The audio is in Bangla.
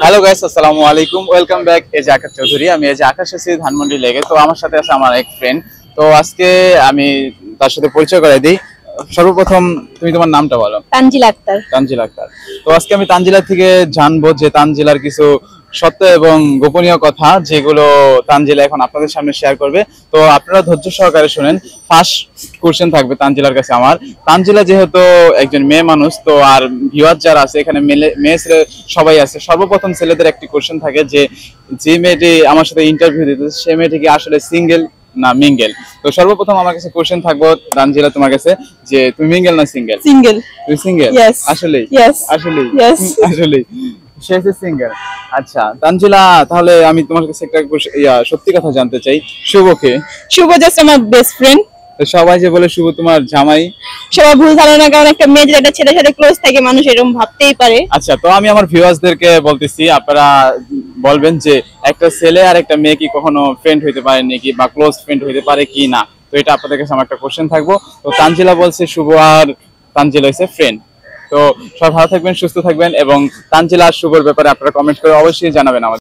হ্যালো গাইস, আসসালামু আলাইকুম। Welcome back. এই যে আকাশ চৌধুরী, আমি এই যে আকাশ আছি ধানমন্ডি লেগে। তো আমার সাথে আছে আমার এক ফ্রেন্ড। তো আজকে আমি তার সাথে পরিচয় করাই দিই। সর্বপ্রথম তুমি তোমার নামটা বলো। তানজিল আক্তার। তানজিল আক্তার। তো আজকে আমি তানজিলা থেকে জানবো যে তানজিলার কিছু সত্য এবং গোপনীয় কথা, যেগুলো তানজিলা এখন আপনাদের সামনে শেয়ার করবে। তো আপনারা ধৈর্য সহকারে শুনেন। ফার্স্ট কোশ্চেন থাকবে তানজিলার কাছে আমার। তানজিলা যেহেতু একজন মেয়ে মানুষ, তো আর ভিউয়ার যারা আছে এখানে মেয়ে ছেলে সবাই আছে। সর্বপ্রথম ছেলেদের একটি কোশ্চেন থাকে যে মেয়েটি আমার সাথে ইন্টারভিউ দিতে, সে মেয়েটি কি আসলে সিঙ্গেল না মিঙ্গেল? তো সর্বপ্রথম আমার কাছে কোশ্চেন থাকবো তানজিলা তোমার কাছে, যে তুমি মিঙ্গেল না সিঙ্গেল? সিঙ্গেল। তুমি সিঙ্গেল? Yes. আসলে Yes. আসলে Yes. আসলে সে হচ্ছে সিঙ্গেল। আচ্ছা তানজিলা, তাহলে আমি তোমার কাছে একটা সত্যি কথা জানতে চাই। শুভকে? শুভ জাস্ট আমার বেস্ট ফ্রেন্ড। তো সবাই যে বলে শুভ তোমার জামাই, সবাই ভুল ধারণা, কারণ একটা মেয়ে যদি একটা ছেলের সাথে ক্লোজ থাকে মানুষ এরকম ভাবতেই পারে। আচ্ছা তো আমি আমার ভিউয়ার্সদেরকে বলতেছি, আপনারা বলবেন যে একটা ছেলে আর একটা মেয়ে কি কখনো ফ্রেন্ড হইতে পারে নাকি, বা ক্লোজ ফ্রেন্ড হইতে পারে কি না? তো এটা আপনাদের কাছে আমার একটা কোশ্চেন থাকবো। তো তানজিলা বলছে শুভ আর তানজিলা হইছে ফ্রেন্ড। তো সব ভালো থাকবেন, সুস্থ থাকবেন, এবং তানজিলা আর শুভর ব্যাপারে আপনারা কমেন্ট করে অবশ্যই জানাবেন আমাদের।